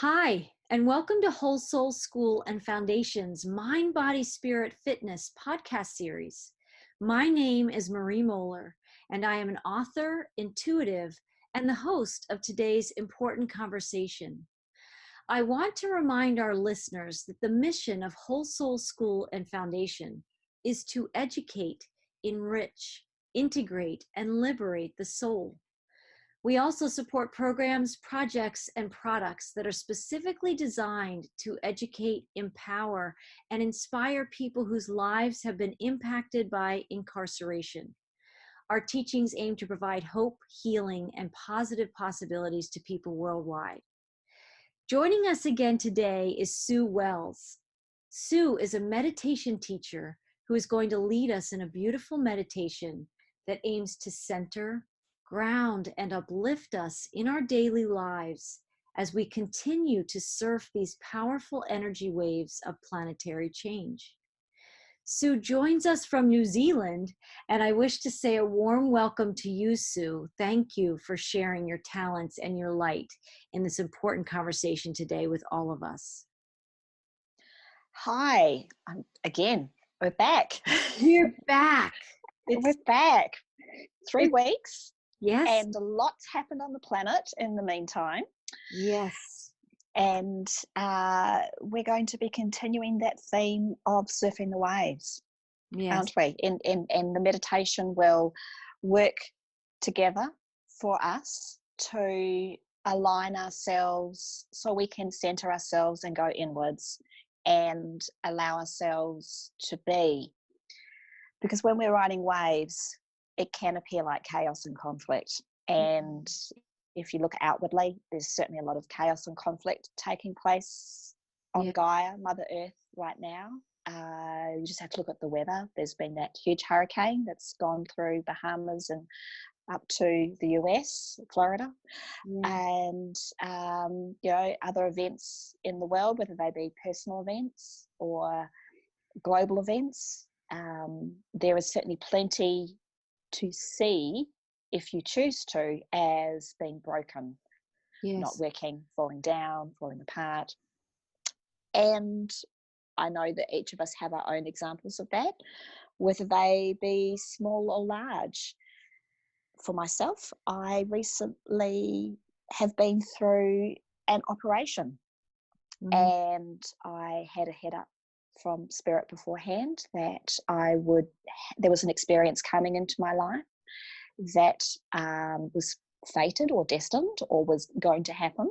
Hi, and welcome to Whole Soul School and Foundation's Mind, Body, Spirit, Fitness podcast series. My name is Marie Mohler, and I am an author, intuitive, and the host of today's important conversation. I want to remind our listeners that the mission of Whole Soul School and Foundation is to educate, enrich, integrate, and liberate the soul. We also support programs, projects, and products that are specifically designed to educate, empower, and inspire people whose lives have been impacted by incarceration. Our teachings aim to provide hope, healing, and positive possibilities to people worldwide. Joining us again today is Sue Wells. Sue is a meditation teacher who is going to lead us in a beautiful meditation that aims to center, ground, and uplift us in our daily lives as we continue to surf these powerful energy waves of planetary change. Sue joins us from New Zealand, and I wish to say a warm welcome to you, Sue. Thank you for sharing your talents and your light in this important conversation today with all of us. Hi, again, we're back. We're back. We're back. 3 weeks. Yes. And a lot's happened on the planet in the meantime. Yes. And we're going to be continuing that theme of surfing the waves, Yes. aren't we? And the meditation will work together for us to align ourselves so we can center ourselves and go inwards and allow ourselves to be. Because when we're riding waves, it can appear like chaos and conflict. And if you look outwardly, there's certainly a lot of chaos and conflict taking place on Gaia, Mother Earth, right now. You just have to look at the weather. There's been that huge hurricane that's gone through Bahamas and up to the US, Florida, and other events in the world, whether they be personal events or global events. There is certainly plenty to see, if you choose to, as being broken, not working, falling down, falling apart. And I know that each of us have our own examples of that, whether they be small or large. For myself, I recently have been through an operation, and I had a head up from Spirit beforehand that there was an experience coming into my life that was fated or destined or was going to happen,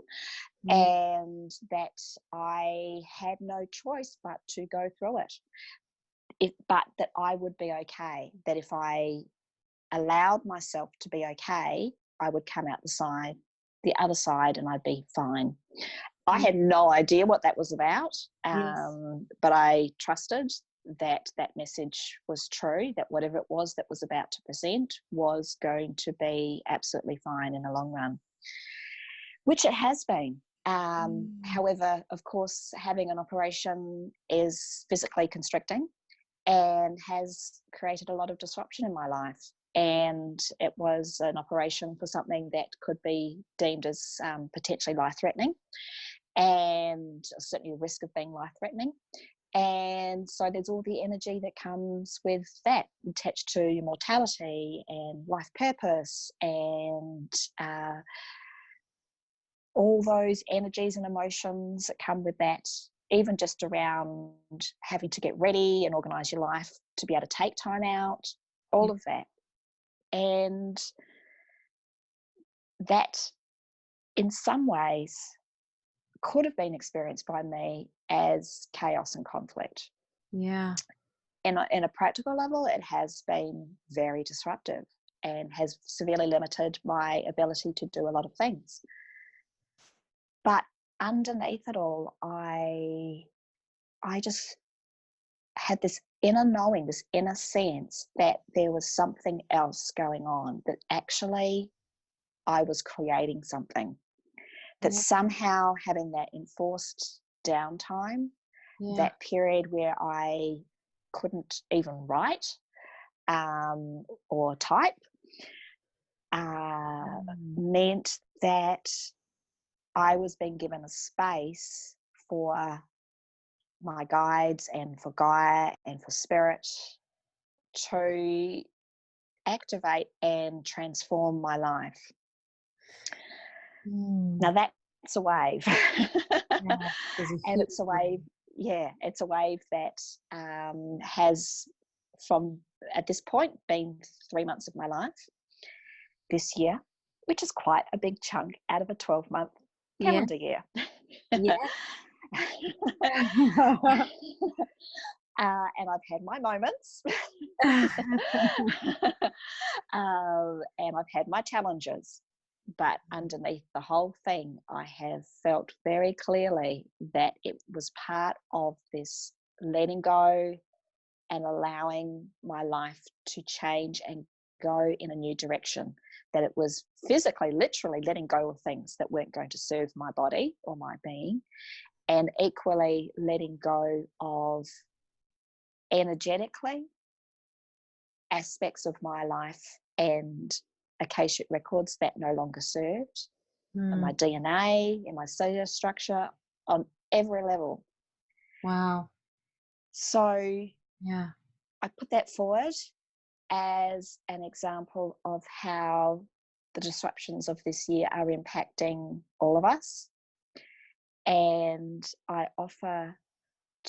and that I had no choice but to go through it. But that I would be okay, that if I allowed myself to be okay, I would come out the other side, and I'd be fine. I had no idea what that was about, but I trusted that message was true, that whatever it was that was about to present was going to be absolutely fine in the long run, which it has been. However, of course, having an operation is physically constricting and has created a lot of disruption in my life. And it was an operation for something that could be deemed as potentially life-threatening, and certainly a risk of being life-threatening. And so there's all the energy that comes with that, attached to your mortality and life purpose, and all those energies and emotions that come with that, even just around having to get ready and organise your life to be able to take time out, all of that. And that, in some ways, could have been experienced by me as chaos and conflict. Yeah. And in a practical level, it has been very disruptive and has severely limited my ability to do a lot of things. But underneath it all, I just had this inner knowing, this inner sense that there was something else going on, that actually I was creating something, that somehow having that enforced downtime, that period where I couldn't even write or type, meant that I was being given a space for my guides and for Gaia and for spirit to activate and transform my life. Now that's a wave. Yeah, And it's a wave, it's a wave that has, from at this point, been 3 months of my life this year, which is quite a big chunk out of a 12-month calendar year. Yeah. And I've had my moments. And I've had my challenges. But underneath the whole thing, I have felt very clearly that it was part of this letting go and allowing my life to change and go in a new direction. That it was physically, literally letting go of things that weren't going to serve my body or my being, and equally letting go of energetically aspects of my life and Akashic records that no longer served, in my DNA, in my cellular structure, on every level. Wow. So Yeah. I put that forward as an example of how the disruptions of this year are impacting all of us. And I offer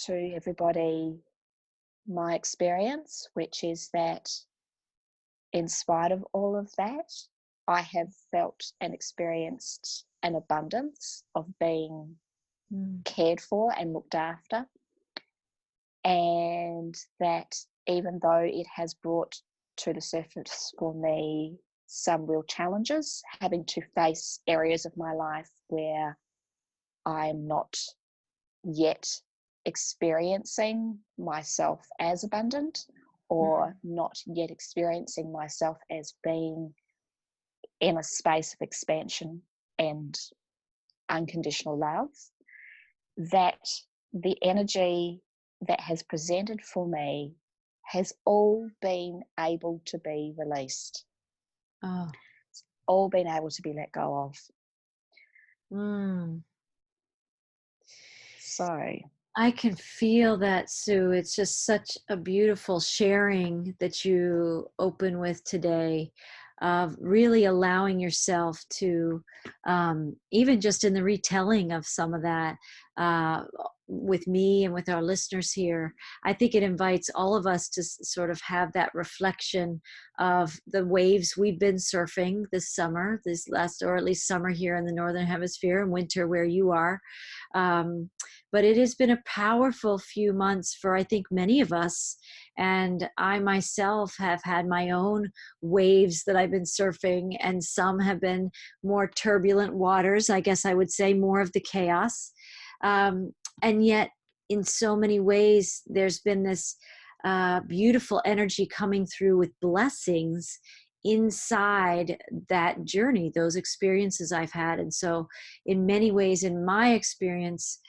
to everybody my experience, which is that in spite of all of that, I have felt and experienced an abundance of being cared for and looked after. And that even though it has brought to the surface for me some real challenges, having to face areas of my life where I'm not yet experiencing myself as abundant, or not yet experiencing myself as being in a space of expansion and unconditional love, that the energy that has presented for me has all been able to be released. It's all been able to be let go of. So I can feel that, Sue. It's just such a beautiful sharing that you open with today, of really allowing yourself to, even just in the retelling of some of that, with me and with our listeners here, I think it invites all of us to sort of have that reflection of the waves we've been surfing this summer, this last, or at least summer here in the Northern Hemisphere, and winter where you are. But it has been a powerful few months for, I think, many of us. And I myself have had my own waves that I've been surfing, and some have been more turbulent waters, I guess I would say, more of the chaos. And yet, in so many ways, there's been this beautiful energy coming through with blessings inside that journey, those experiences I've had. And so in many ways, in my experience,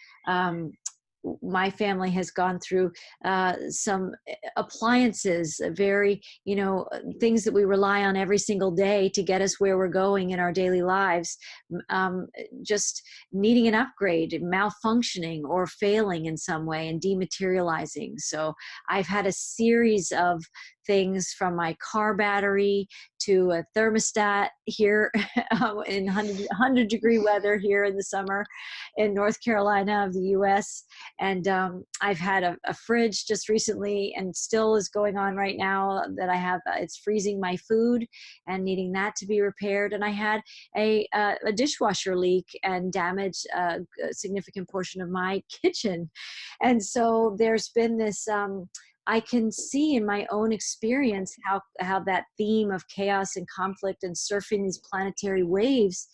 my family has gone through some appliances, very, things that we rely on every single day to get us where we're going in our daily lives, just needing an upgrade, malfunctioning or failing in some way and dematerializing. So I've had a series of things, from my car battery to a thermostat here in 100 degree weather here in the summer in North Carolina of the US. And I've had a fridge just recently, and still is going on right now, that I have, it's freezing my food and needing that to be repaired. And I had a dishwasher leak and damaged a significant portion of my kitchen. And so there's been this, I can see in my own experience how that theme of chaos and conflict and surfing these planetary waves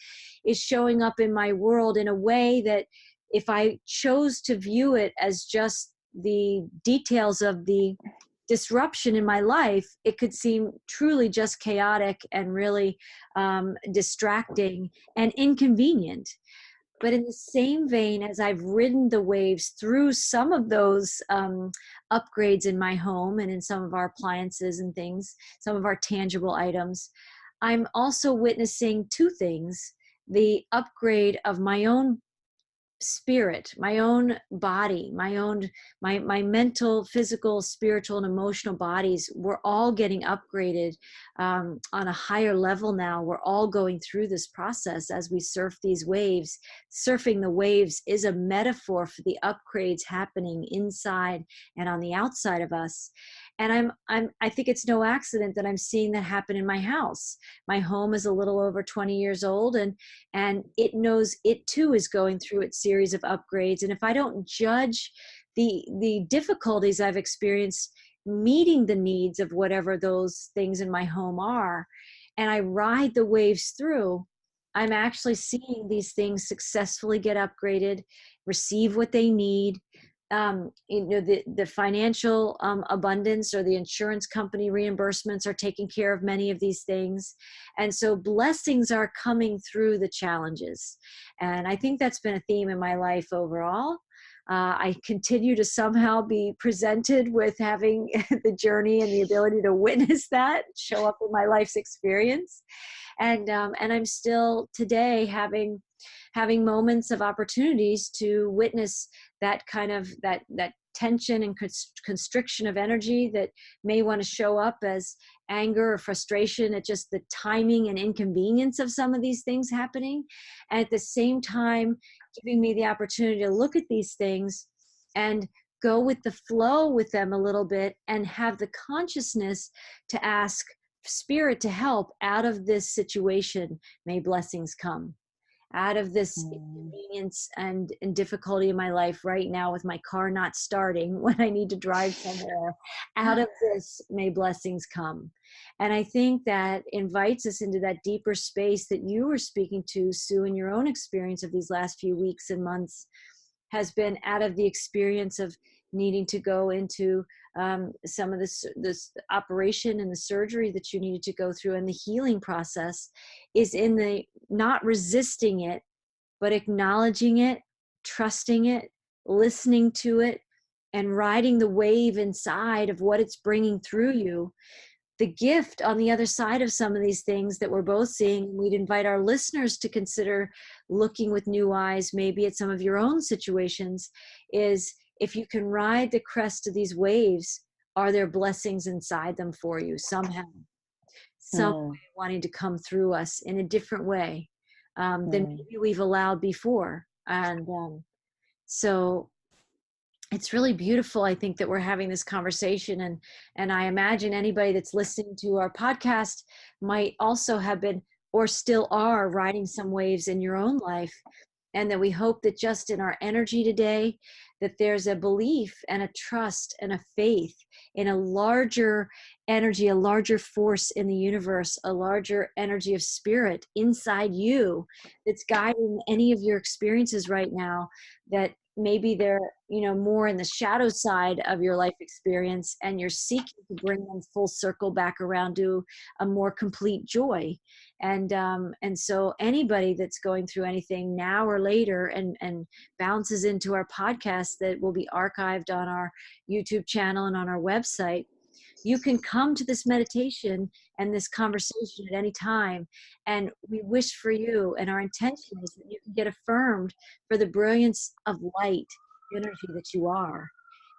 is showing up in my world in a way that, if I chose to view it as just the details of the disruption in my life, it could seem truly just chaotic and really distracting and inconvenient. But in the same vein, as I've ridden the waves through some of those upgrades in my home and in some of our appliances and things, some of our tangible items, I'm also witnessing two things. the upgrade of my own spirit, my own body, my mental, physical, spiritual, and emotional bodies, we're all getting upgraded on a higher level now. We're all going through this process as we surf these waves. Surfing the waves is a metaphor for the upgrades happening inside and on the outside of us. And I think it's no accident that I'm seeing that happen in my house. My home is a little over 20 years old, and it knows it too is going through its series of upgrades. And if I don't judge the difficulties I've experienced meeting the needs of whatever those things in my home are, and I ride the waves through, I'm actually seeing these things successfully get upgraded, receive what they need. The financial abundance or the insurance company reimbursements are taking care of many of these things. And so blessings are coming through the challenges. And I think that's been a theme in my life overall. I continue to somehow be presented with having the journey and the ability to witness that show up in my life's experience. And I'm still today having moments of opportunities to witness that kind of that tension and constriction of energy that may want to show up as anger or frustration at just the timing and inconvenience of some of these things happening, and at the same time giving me the opportunity to look at these things and go with the flow with them a little bit, and have the consciousness to ask spirit to help out of this situation. May blessings come out of this inconvenience and difficulty in my life right now with my car not starting when I need to drive somewhere. Out of this, may blessings come. And I think that invites us into that deeper space that you were speaking to, Sue, in your own experience of these last few weeks and months, has been out of the experience of needing to go into some of this operation and the surgery that you needed to go through, and the healing process is in the not resisting it, but acknowledging it, trusting it, listening to it, and riding the wave inside of what it's bringing through you. The gift on the other side of some of these things that we're both seeing, we'd invite our listeners to consider looking with new eyes, maybe at some of your own situations, is if you can ride the crest of these waves, are there blessings inside them for you somehow? Some way wanting to come through us in a different way than maybe we've allowed before. And so it's really beautiful, I think, that we're having this conversation. And I imagine anybody that's listening to our podcast might also have been, or still are, riding some waves in your own life. And that we hope that just in our energy today, that there's a belief and a trust and a faith in a larger energy, a larger force in the universe, a larger energy of spirit inside you that's guiding any of your experiences right now, that maybe they're, more in the shadow side of your life experience, and you're seeking to bring them full circle back around to a more complete joy. And so anybody that's going through anything now or later and bounces into our podcast that will be archived on our YouTube channel and on our website, you can come to this meditation and this conversation at any time. And we wish for you, and our intention is that you can get affirmed for the brilliance of light energy that you are,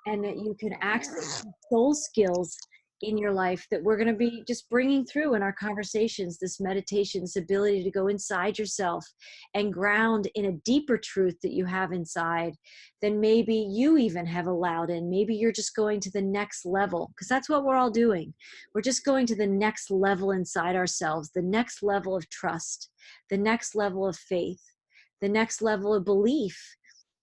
and that you can access soul skills in your life that we're going to be just bringing through in our conversations. This meditation, this ability to go inside yourself and ground in a deeper truth that you have inside than maybe you even have allowed in. Maybe you're just going to the next level, because that's what we're all doing. We're just going to the next level inside ourselves, the next level of trust, the next level of faith, the next level of belief,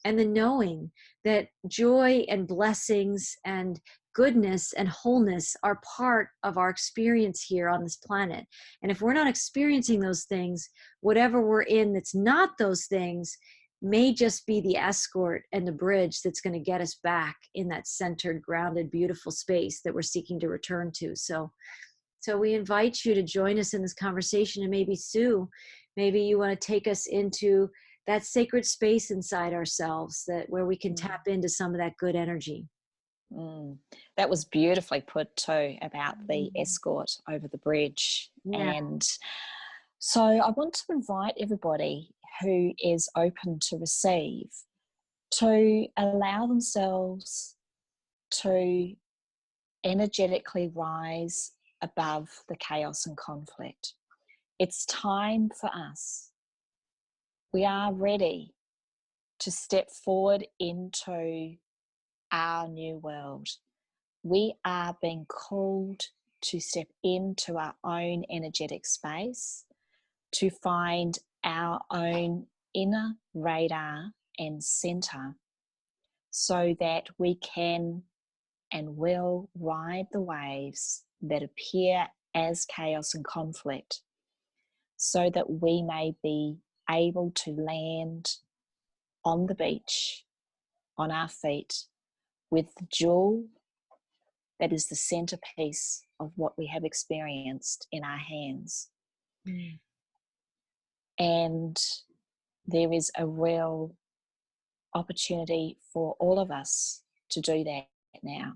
and the knowing that joy and blessings and goodness and wholeness are part of our experience here on this planet. And if we're not experiencing those things, whatever we're in that's not those things may just be the escort and the bridge that's going to get us back in that centered, grounded, beautiful space that we're seeking to return to. So we invite you to join us in this conversation. And maybe, Sue, maybe you want to take us into that sacred space inside ourselves, that where we can tap into some of that good energy. That was beautifully put too, about the escort over the bridge. And So I want to invite everybody who is open to receive to allow themselves to energetically rise above the chaos and conflict. It's time for us. We are ready to step forward into our new world. We are being called to step into our own energetic space, to find our own inner radar and center, so that we can and will ride the waves that appear as chaos and conflict, so that we may be able to land on the beach, on our feet, with the jewel that is the centerpiece of what we have experienced in our hands. Mm. And there is a real opportunity for all of us to do that now.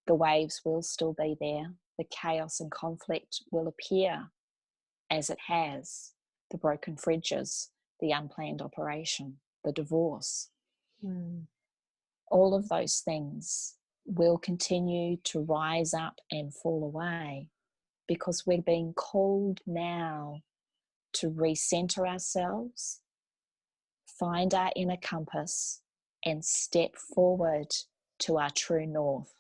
The waves will still be there. The chaos and conflict will appear as it has. The broken fridges, the unplanned operation, the divorce. All of those things will continue to rise up and fall away, because we're being called now to recenter ourselves, find our inner compass, and step forward to our true north.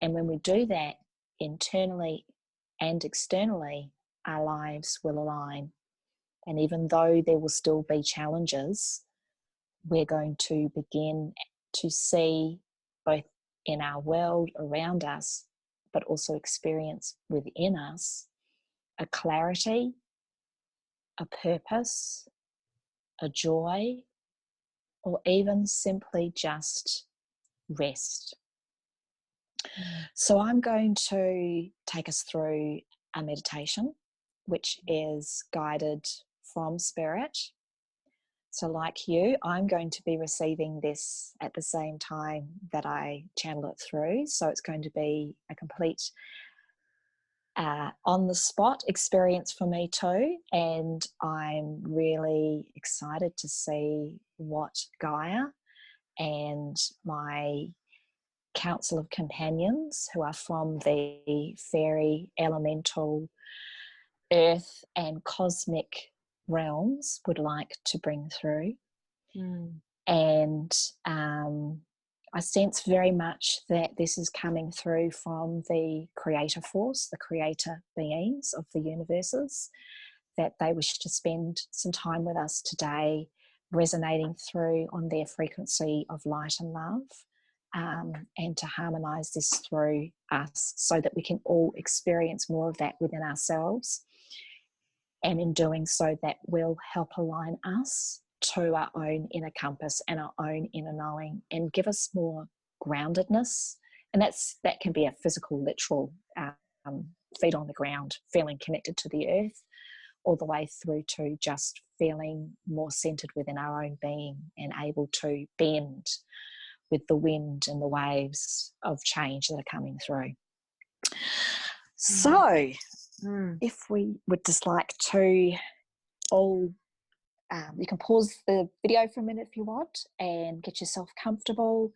And when we do that, internally and externally, our lives will align. And even though there will still be challenges, we're going to begin to see, both in our world around us, but also experience within us, a clarity, a purpose, a joy, or even simply just rest. So I'm going to take us through a meditation, which is guided from Spirit. So like you, I'm going to be receiving this at the same time that I channel it through. So it's going to be a complete on-the-spot experience for me too. And I'm really excited to see what Gaia and my council of companions, who are from the fairy, elemental, earth and cosmic realms, would like to bring through. And I sense very much that this is coming through from the creator force, the creator beings of the universes, that they wish to spend some time with us today, resonating through on their frequency of light and love, and to harmonize this through us, so that we can all experience more of that within ourselves. And in doing so, that will help align us to our own inner compass and our own inner knowing, and give us more groundedness. And that can be a physical, literal feet on the ground, feeling connected to the earth, all the way through to just feeling more centered within our own being and able to bend with the wind and the waves of change that are coming through. So if we would just like to all, you can pause the video for a minute if you want, and get yourself comfortable.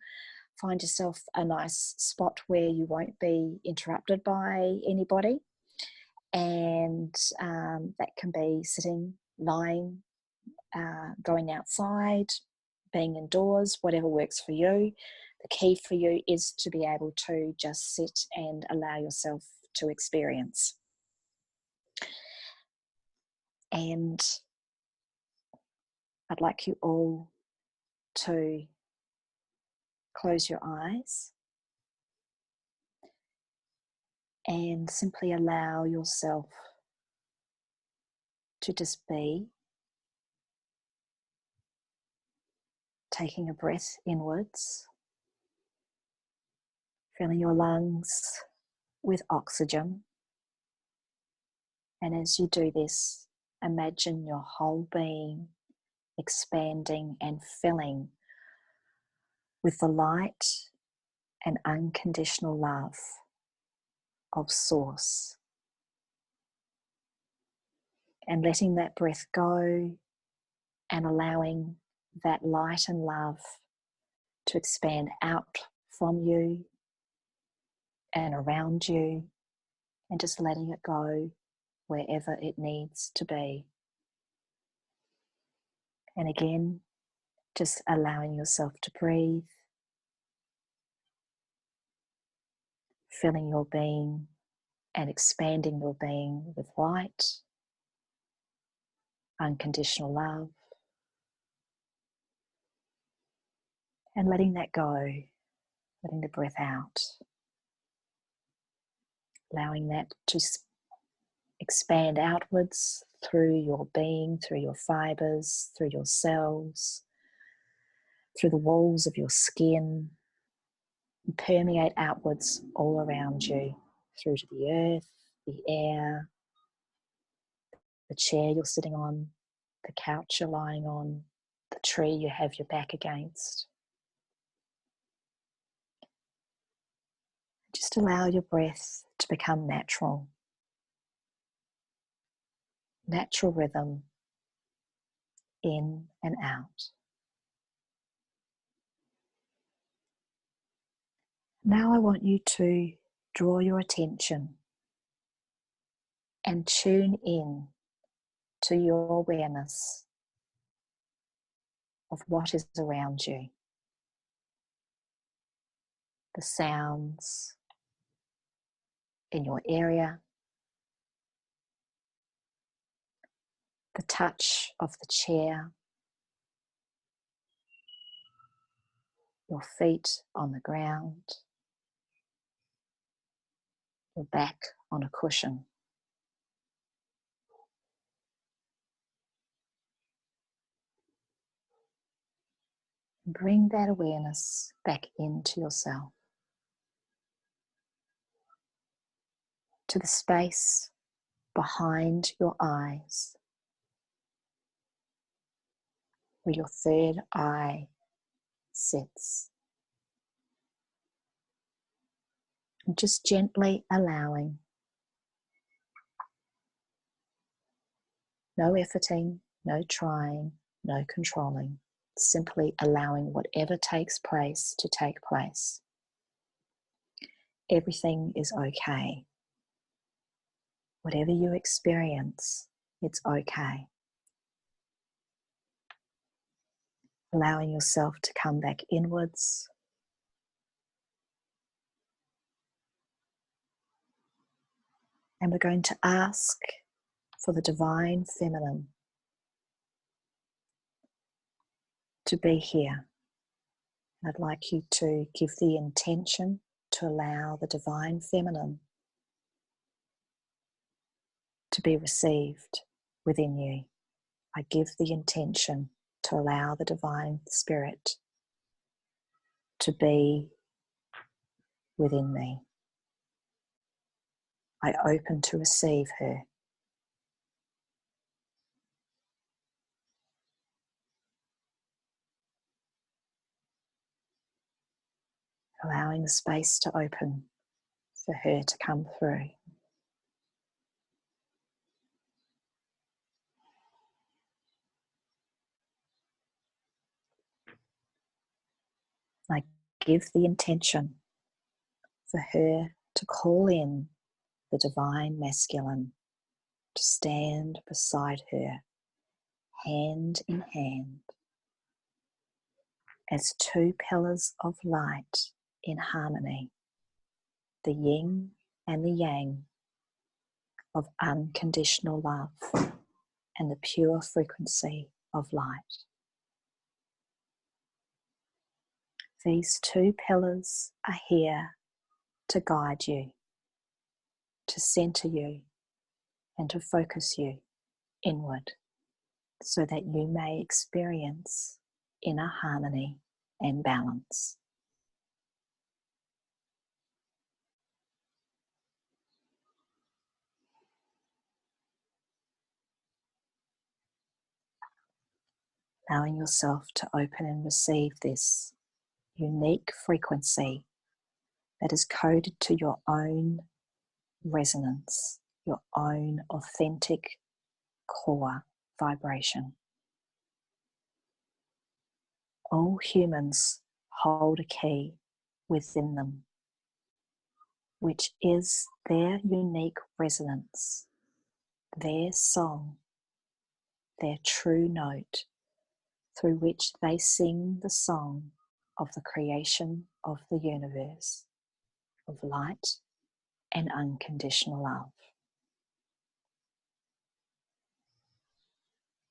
Find yourself a nice spot where you won't be interrupted by anybody. And that can be sitting, lying, going outside, being indoors, whatever works for you. The key for you is to be able to just sit and allow yourself to experience. And I'd like you all to close your eyes and simply allow yourself to just be, taking a breath inwards, filling your lungs with oxygen. And as you do this, imagine your whole being expanding and filling with the light and unconditional love of Source. and letting that breath go and allowing that light and love to expand out from you and around you, and just letting it go wherever it needs to be. And again, just allowing yourself to breathe, filling your being and expanding your being with light, unconditional love, and letting that go, letting the breath out, allowing that to expand outwards through your being, through your fibers, through your cells, through the walls of your skin, and permeate outwards all around you, through to the earth, the air, the chair you're sitting on, the couch you're lying on, the tree you have your back against. Just allow your breath to become natural. Natural rhythm, in and out. Now I want you to draw your attention and tune in to your awareness of what is around you. The sounds in your area, the touch of the chair, your feet on the ground, your back on a cushion. Bring that awareness back into yourself, to the space behind your eyes, where your third eye sits. And just gently allowing, no efforting, no trying, no controlling, simply allowing whatever takes place to take place. Everything is okay. Whatever you experience, it's okay. Allowing yourself to come back inwards. And we're going to ask for the divine feminine to be here. I'd like you to give the intention to allow the divine feminine to be received within you. I give the intention to allow the divine spirit to be within me. I open to receive her. Allowing the space to open for her to come through. I give the intention for her to call in the divine masculine to stand beside her, hand in hand, as two pillars of light in harmony, the yin and the yang of unconditional love and the pure frequency of light. These two pillars are here to guide you, to center you, and to focus you inward so that you may experience inner harmony and balance. Allowing yourself to open and receive this unique frequency that is coded to your own resonance, your own authentic core vibration. All humans hold a key within them, which is their unique resonance, their song, their true note, through which they sing the song of the creation of the universe, of light and unconditional love.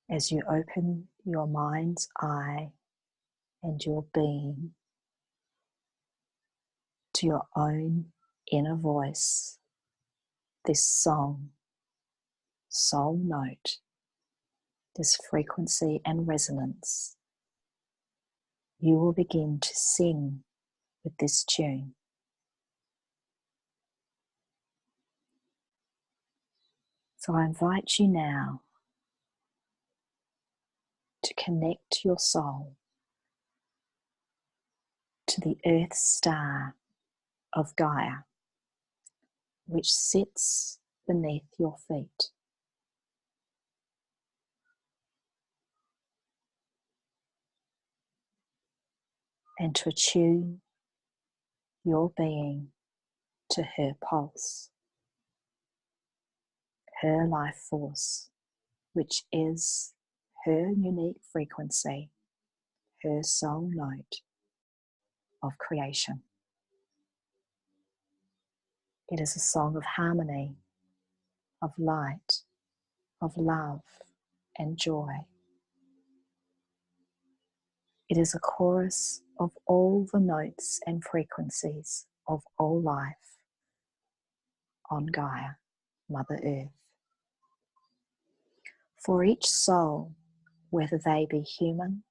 As you open your mind's eye and your being to your own inner voice, this song, soul note, this frequency and resonance, you will begin to sing with this tune. So I invite you now to connect your soul to the earth star of Gaia, which sits beneath your feet. And to attune your being to her pulse, her life force, which is her unique frequency, her soul note of creation. It is a song of harmony, of light, of love and joy. It is a chorus of all the notes and frequencies of all life on Gaia, Mother Earth. For each soul, whether they be human,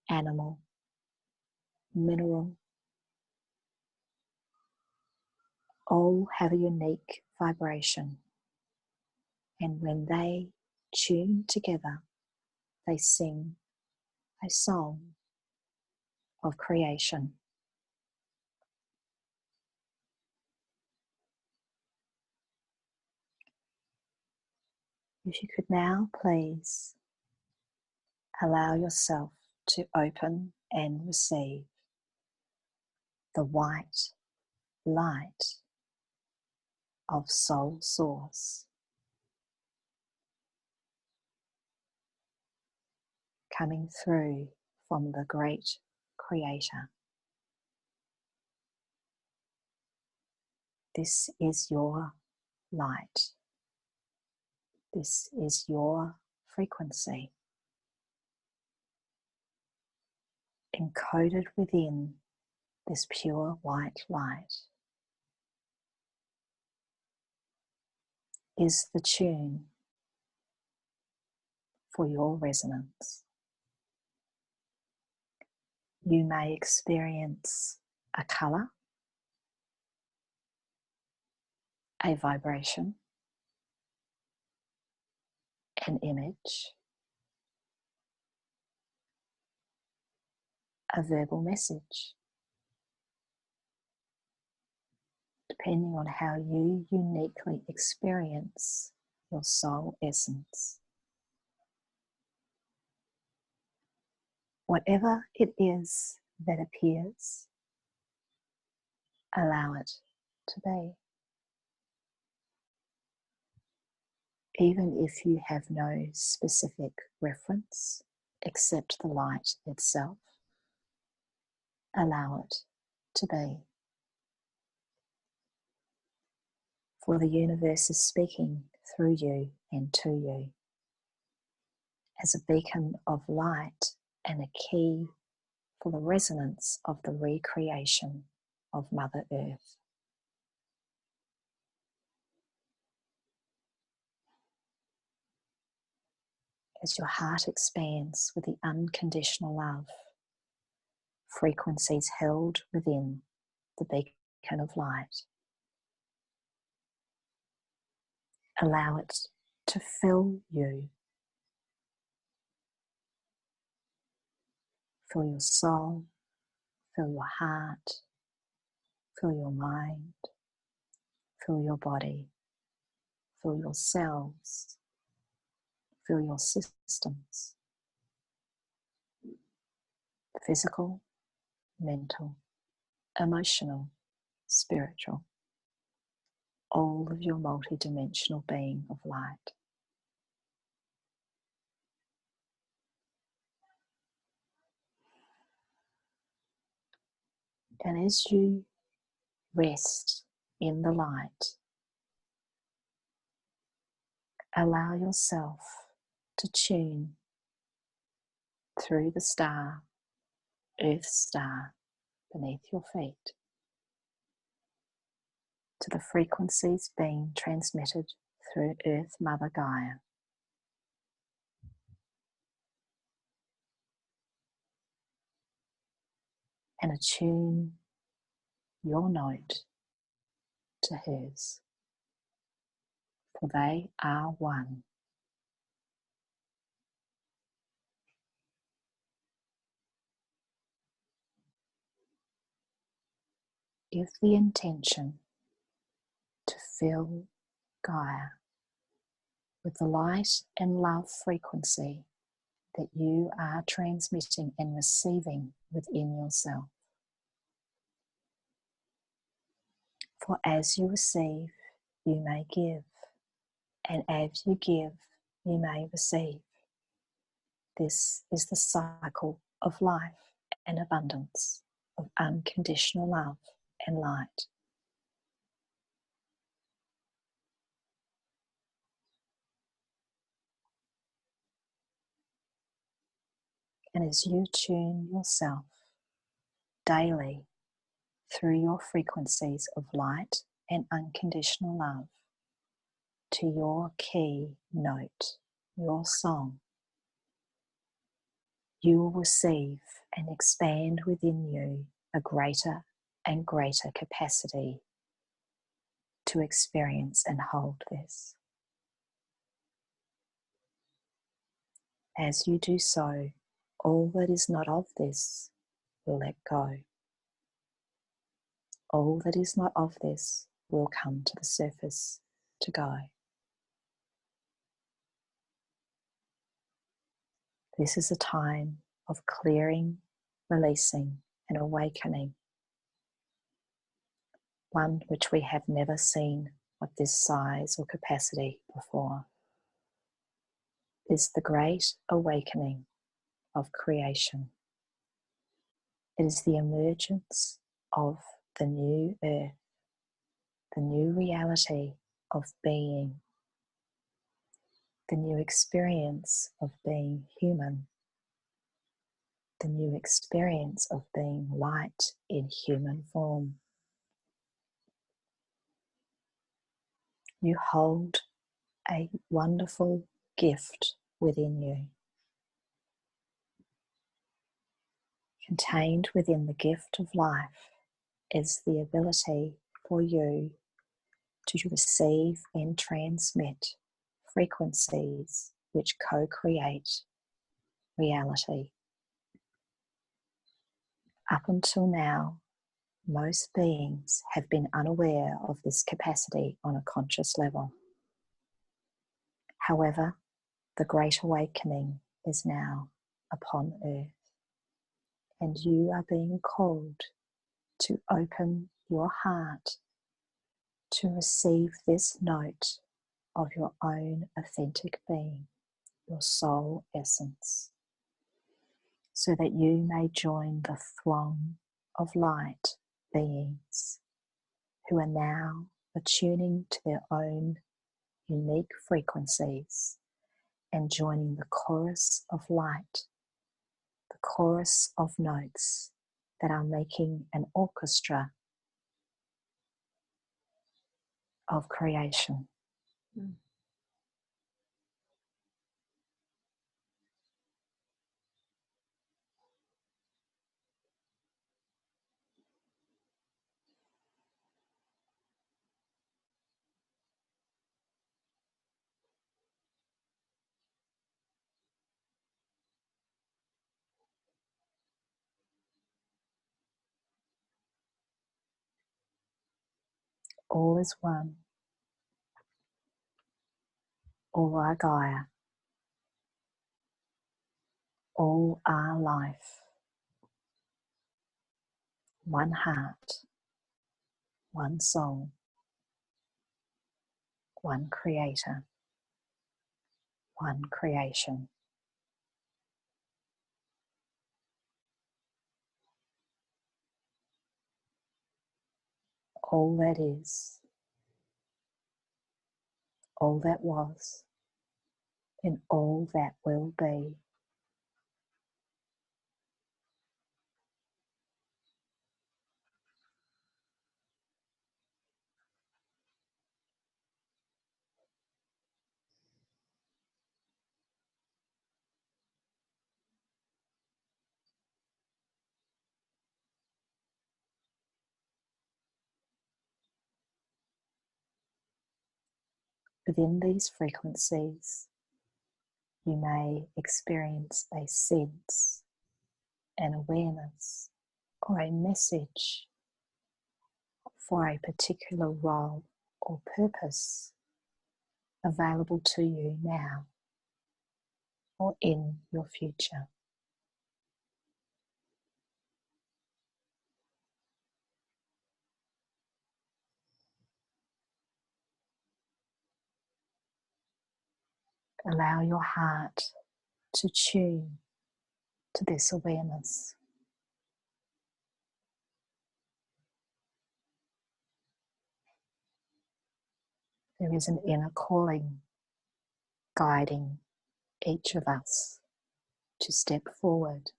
animal, mineral, all have a unique vibration, and when they tune together, they sing a song of creation. If you could now please allow yourself to open and receive the white light of Soul Source, coming through from the great Creator. This is your light. This is your frequency, encoded within this pure white light is the tune for your resonance. You may experience a color, a vibration, an image, a verbal message, depending on how you uniquely experience your soul essence. Whatever it is that appears, allow it to be. Even if you have no specific reference except the light itself, allow it to be. For the universe is speaking through you and to you as a beacon of light and a key for the resonance of the recreation of Mother Earth. As your heart expands with the unconditional love, frequencies held within the beacon of light, allow it to fill you. Fill your soul, fill your heart, fill your mind, fill your body, fill your cells, Feel your systems, physical, mental, emotional, spiritual, all of your multi-dimensional being of light. And as you rest in the light, allow yourself to tune through the star, Earth star, beneath your feet, to the frequencies being transmitted through Earth Mother Gaia. And attune your note to hers, for they are one. Give the intention to fill Gaia with the light and love frequency that you are transmitting and receiving within yourself. For as you receive, you may give, and as you give, you may receive. This is the cycle of life and abundance, of unconditional love and light. And as you tune yourself daily through your frequencies of light and unconditional love to your key note, your song, you will receive and expand within you a greater and greater capacity to experience and hold this. As you do so, all that is not of this will let go. All that is not of this will come to the surface to go. This is a time of clearing, releasing, and awakening, one which we have never seen of this size or capacity before. Is the great awakening of creation. It is the emergence of the new earth, the new reality of being, the new experience of being human, the new experience of being light in human form. You hold a wonderful gift within you. Contained within the gift of life is the ability for you to receive and transmit frequencies which co-create reality. Up until now, most beings have been unaware of this capacity on a conscious level. However, the Great Awakening is now upon earth, and you are being called to open your heart to receive this note of your own authentic being, your soul essence, so that you may join the throng of light beings who are now attuning to their own unique frequencies and joining the chorus of light, the chorus of notes that are making an orchestra of creation. All is one. All are Gaia. all are life. One heart, one soul, one creator, one creation. All that is, all that was, and all that will be. Within these frequencies, you may experience a sense, an awareness, or a message for a particular role or purpose available to you now or in your future. Allow your heart to tune to this awareness. There is an inner calling guiding each of us to step forward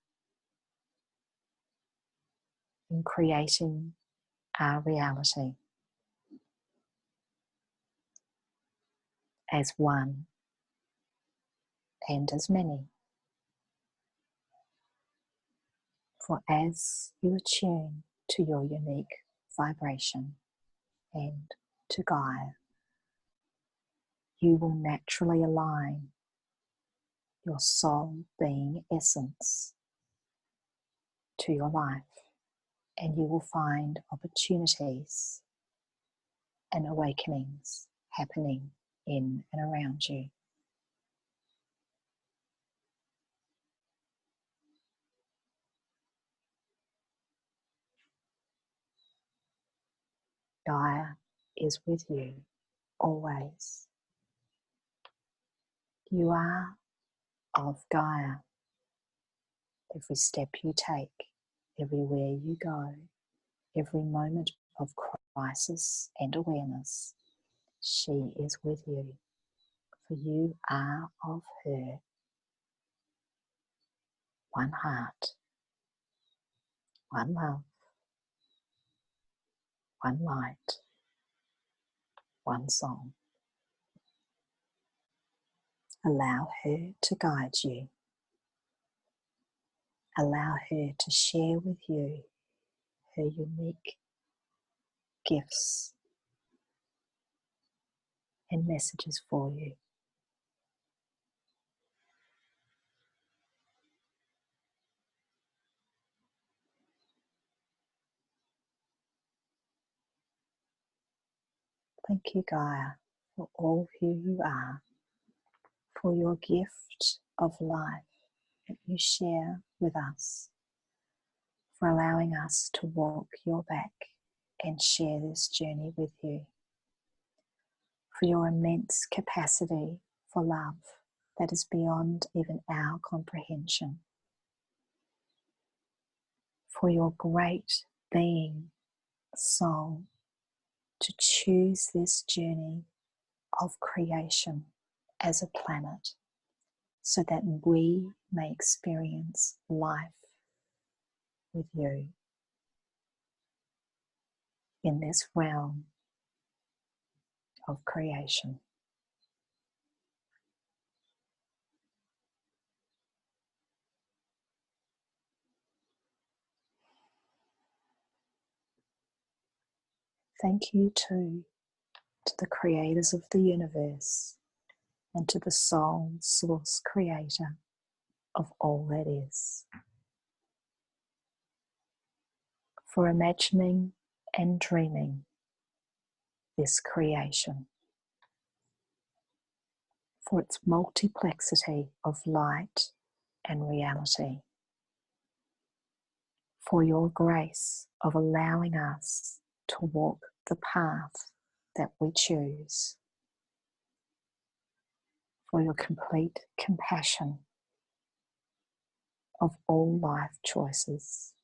in creating our reality as one and as many. For as you attune to your unique vibration and to Gaia, you will naturally align your soul being essence to your life, and you will find opportunities and awakenings happening in and around you. Gaia is with you always. You are of Gaia. Every step you take, everywhere you go, every moment of crisis and awareness, she is with you, for you are of her. One heart, one love, one light, one song. Allow her to guide you. Allow her to share with you her unique gifts and messages for you. Thank you, Gaia, for all who you are, for your gift of life that you share with us, for allowing us to walk your back and share this journey with you, for your immense capacity for love that is beyond even our comprehension, for your great being, soul, to choose this journey of creation as a planet so that we may experience life with you in this realm of creation. Thank you too to the creators of the universe and to the soul source creator of all that is, for imagining and dreaming this creation, for its multiplexity of light and reality, for your grace of allowing us to walk the path that we choose, for your complete compassion of all life choices,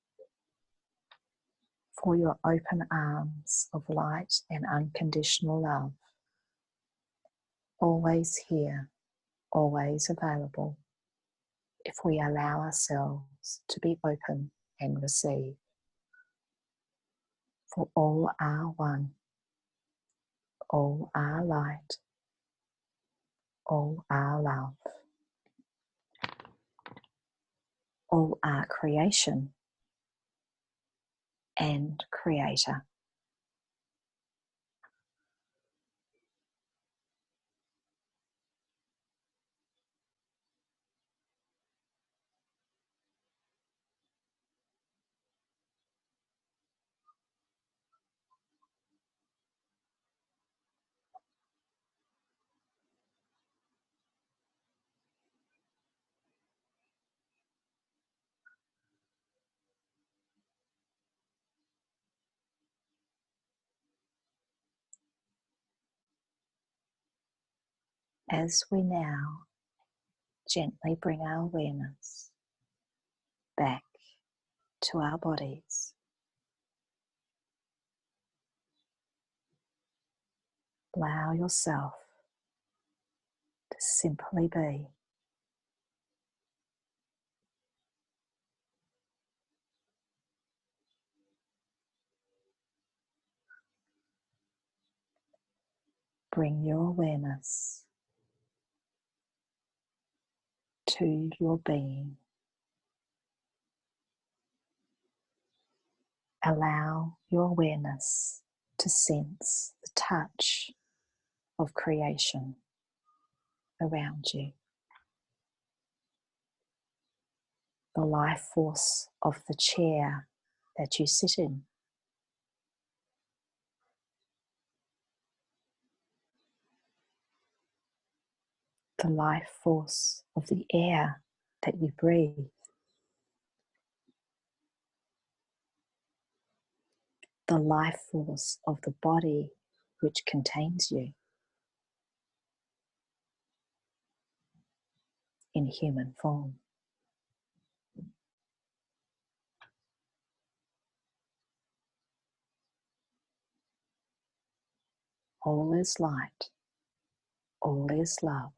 for your open arms of light and unconditional love, always here, always available, if we allow ourselves to be open and receive. For all are one, all are light, all are love, all are creation and creator. As we now gently bring our awareness back to our bodies, allow yourself to simply be. Bring your awareness to your being. Allow your awareness to sense the touch of creation around you. The life force of the chair that you sit in. The life force of the air that you breathe. The life force of the body which contains you in human form. All is light, all is love,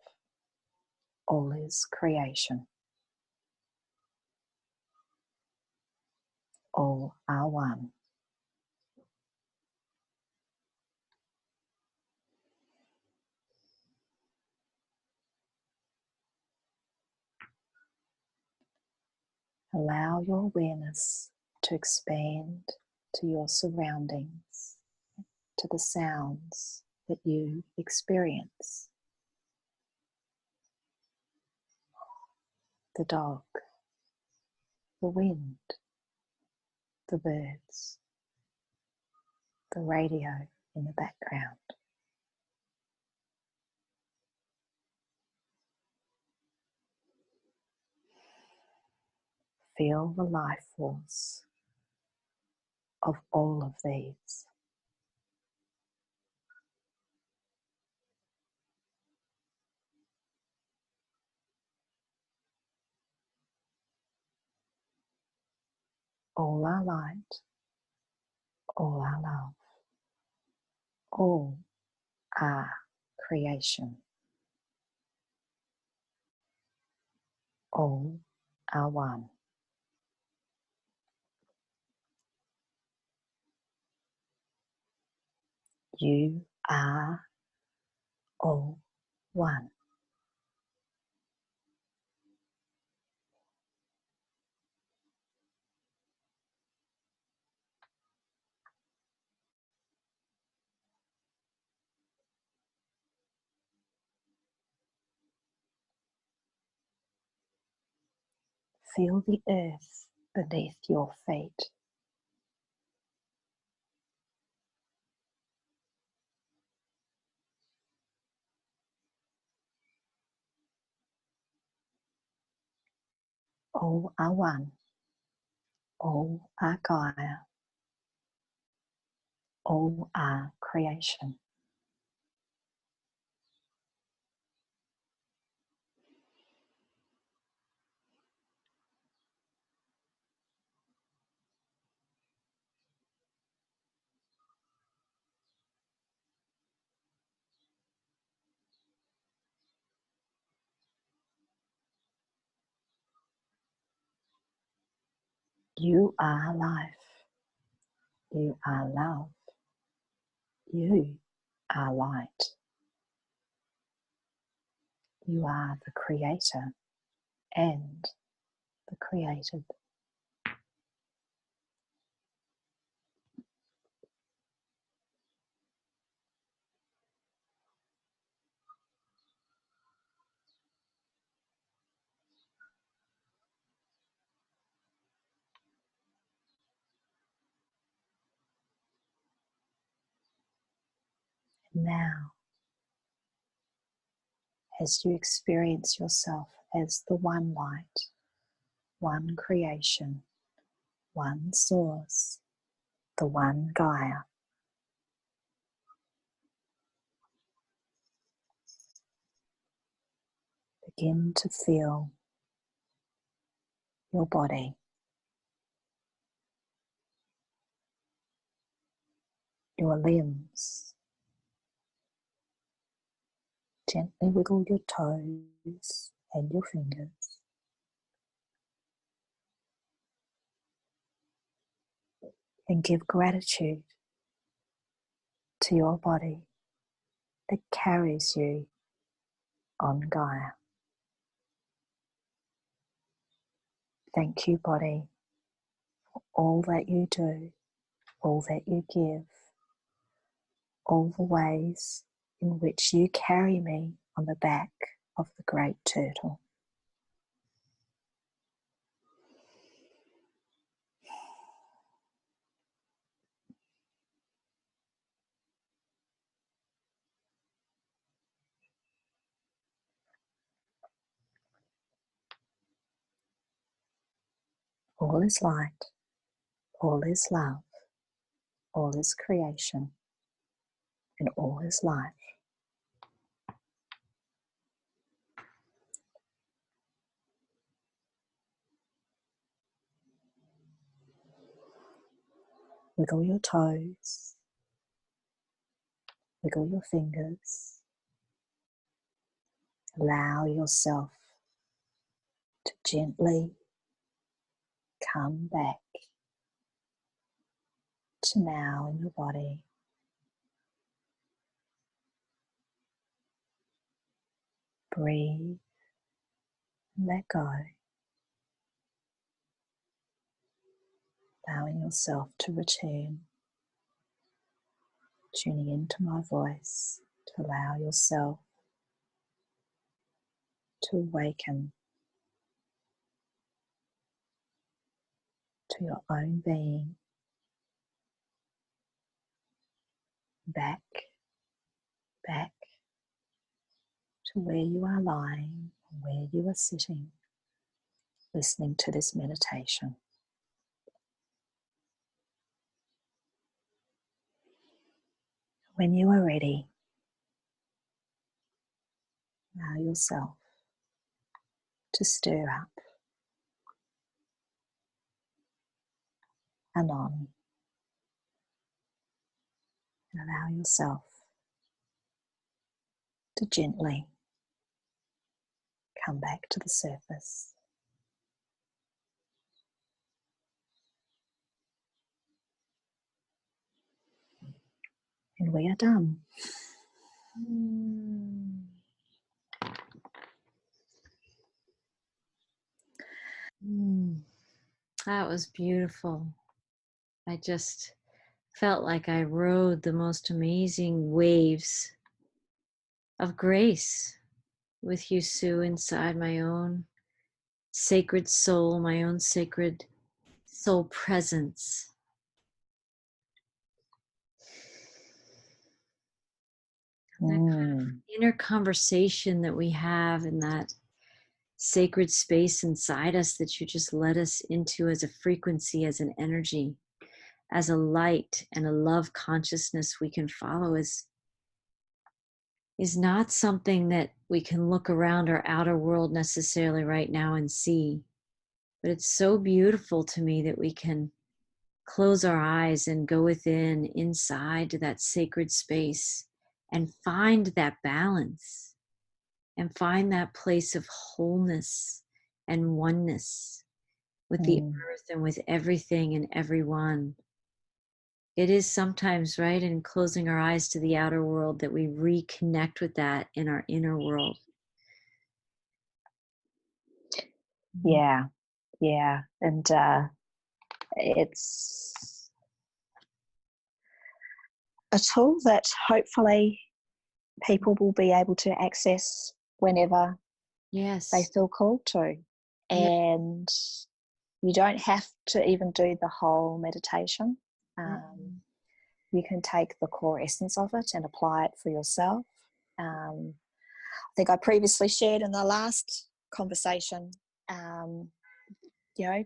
all is creation. All are one. Allow your awareness to expand to your surroundings, to the sounds that you experience. The dog, the wind, the birds, the radio in the background. Feel the life force of all of these. All are light, all are love, all are creation. All are one. You are all one. Feel the earth beneath your feet. All are one. All are Gaia. All are creation. You are life. You are love. You are light. You are the creator and the created. Now, as you experience yourself as the one light, one creation, one source, the one Gaia, begin to feel your body, your limbs. Gently wiggle your toes and your fingers. And give gratitude to your body that carries you on Gaia. Thank you, body, for all that you do, all that you give, all the ways in which you carry me on the back of the great turtle. All is light, all is love, all is creation, and all is life. Wiggle your toes, wiggle your fingers. Allow yourself to gently come back to now in your body. Breathe and let go. Allowing yourself to return, tuning into my voice, to allow yourself to awaken to your own being, back to where you are lying, where you are sitting, listening to this meditation. When you are ready, allow yourself to stir up and on, and allow yourself to gently come back to the surface. And we are done. That was beautiful. I just felt like I rode the most amazing waves of grace with you, Sue, inside my own sacred soul, my own sacred soul presence. That kind of inner conversation that we have, and that sacred space inside us that you just let us into as a frequency, as an energy, as a light and a love consciousness we can follow is not something that we can look around our outer world necessarily right now and see. But it's so beautiful to me that we can close our eyes and go within, inside to that sacred space and find that balance and find that place of wholeness and oneness with the earth and with everything and everyone. It is sometimes, right, in closing our eyes to the outer world that we reconnect with that in our inner world. Yeah. And it's a tool that hopefully people will be able to access whenever they feel called to. And you don't have to even do the whole meditation. You can take the core essence of it and apply it for yourself. I think I previously shared in the last conversation,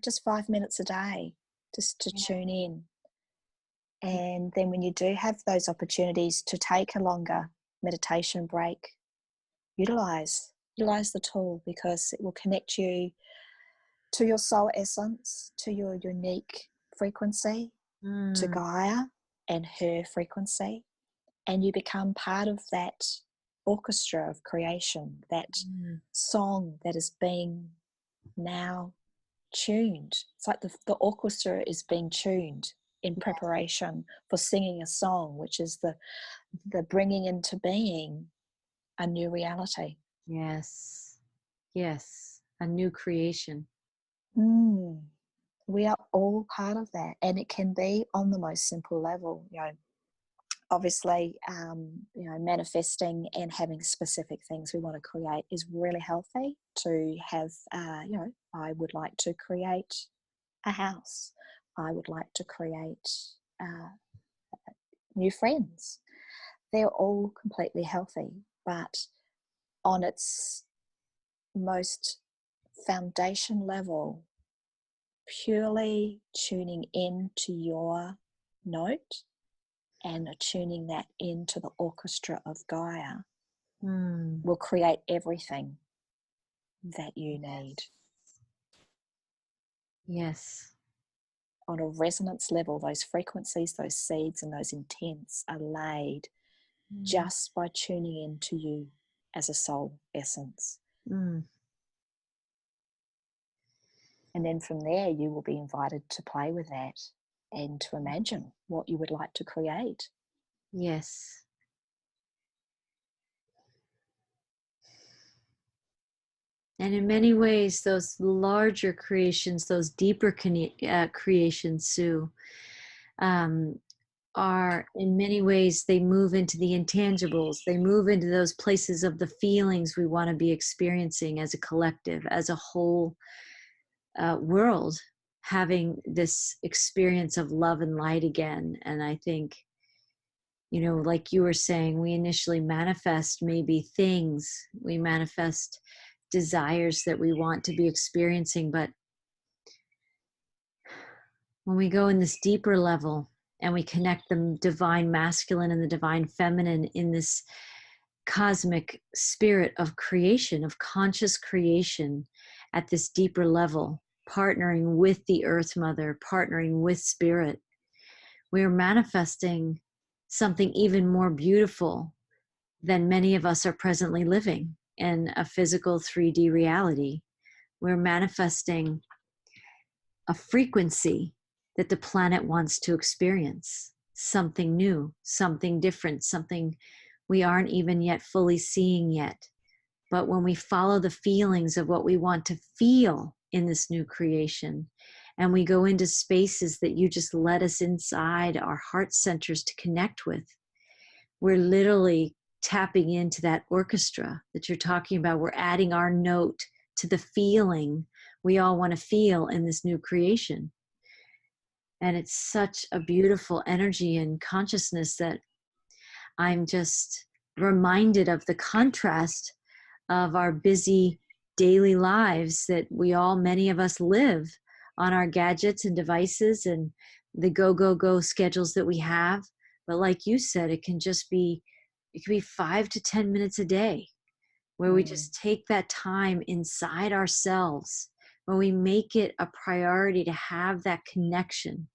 just 5 minutes a day, just to tune in. And then when you do have those opportunities to take a longer meditation break, utilize the tool, because it will connect you to your soul essence, to your unique frequency, to Gaia and her frequency, and you become part of that orchestra of creation, that song that is being now tuned. It's like the orchestra is being tuned in preparation for singing a song, which is the bringing into being a new reality. Yes, a new creation. We are all part of that, and it can be on the most simple level. Obviously, manifesting and having specific things we want to create is really healthy. To have, I would like to create a house. I would like to create new friends. They're all completely healthy, but on its most foundation level, purely tuning in to your note and tuning that into the orchestra of Gaia will create everything that you need. Yes. On a resonance level, those frequencies, those seeds and those intents are laid just by tuning into you as a soul essence. And then from there, you will be invited to play with that and to imagine what you would like to create. Yes. And in many ways, those larger creations, those deeper creations, Sue, are in many ways, they move into the intangibles. They move into those places of the feelings we want to be experiencing as a collective, as a whole world, having this experience of love and light again. And I think, like you were saying, we initially manifest maybe things, we manifest desires that we want to be experiencing, but when we go in this deeper level and we connect the divine masculine and the divine feminine in this cosmic spirit of creation, of conscious creation at this deeper level, partnering with the Earth Mother, partnering with Spirit, we are manifesting something even more beautiful than many of us are presently living in a physical 3D reality. We're manifesting a frequency that the planet wants to experience, something new, something different, something we aren't even yet fully seeing yet. But when we follow the feelings of what we want to feel in this new creation, and we go into spaces that you just let us inside our heart centers to connect with, we're literally tapping into that orchestra that you're talking about. We're adding our note to the feeling we all want to feel in this new creation. And it's such a beautiful energy and consciousness that I'm just reminded of the contrast of our busy daily lives that many of us live on our gadgets and devices and the go schedules that we have. But like you said, it can be 5 to 10 minutes a day where we just take that time inside ourselves, when we make it a priority to have that connection.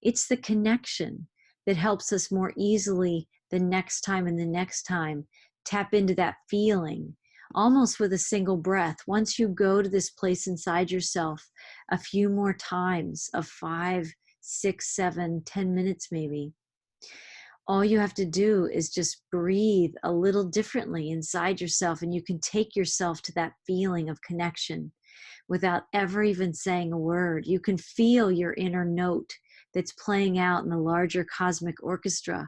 It's the connection that helps us more easily the next time and the next time tap into that feeling, almost with a single breath. Once you go to this place inside yourself a few more times of 5, 6, 7, 10 minutes maybe, all you have to do is just breathe a little differently inside yourself, and you can take yourself to that feeling of connection without ever even saying a word. You can feel your inner note that's playing out in the larger cosmic orchestra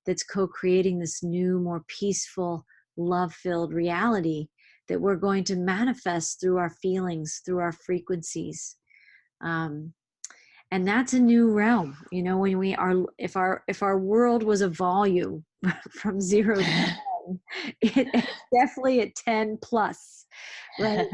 that's co-creating this new, more peaceful, love-filled reality that we're going to manifest through our feelings, through our frequencies. And that's a new realm. You know, when we are, if our world was a volume from 0 to 10, it's definitely at 10 plus, right?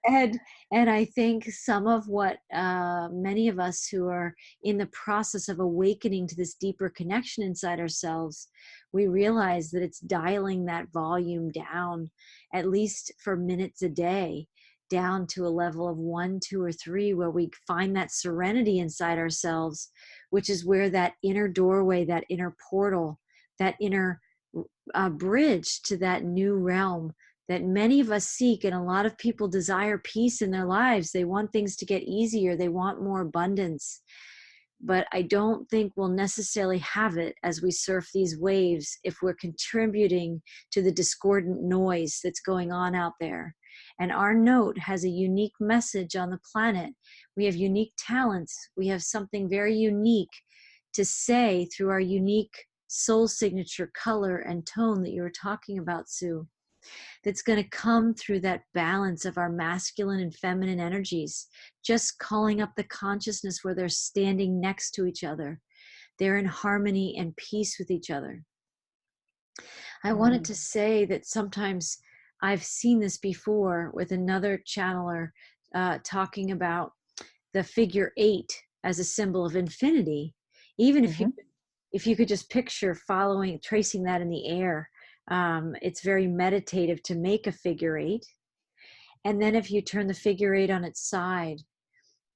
and I think some of what many of us who are in the process of awakening to this deeper connection inside ourselves, we realize that it's dialing that volume down, at least for minutes a day, down to a level of 1, 2, or 3, where we find that serenity inside ourselves, which is where that inner doorway, that inner portal, that inner bridge to that new realm that many of us seek. And a lot of people desire peace in their lives. They want things to get easier. They want more abundance. But I don't think we'll necessarily have it as we surf these waves if we're contributing to the discordant noise that's going on out there. And our note has a unique message on the planet. We have unique talents. We have something very unique to say through our unique soul signature color and tone that you were talking about, Sue, that's going to come through that balance of our masculine and feminine energies, just calling up the consciousness where they're standing next to each other. They're in harmony and peace with each other. I wanted to say that sometimes I've seen this before with another channeler talking about the figure 8 as a symbol of infinity. Even if you could just picture tracing that in the air, it's very meditative to make a figure 8. And then if you turn the figure 8 on its side,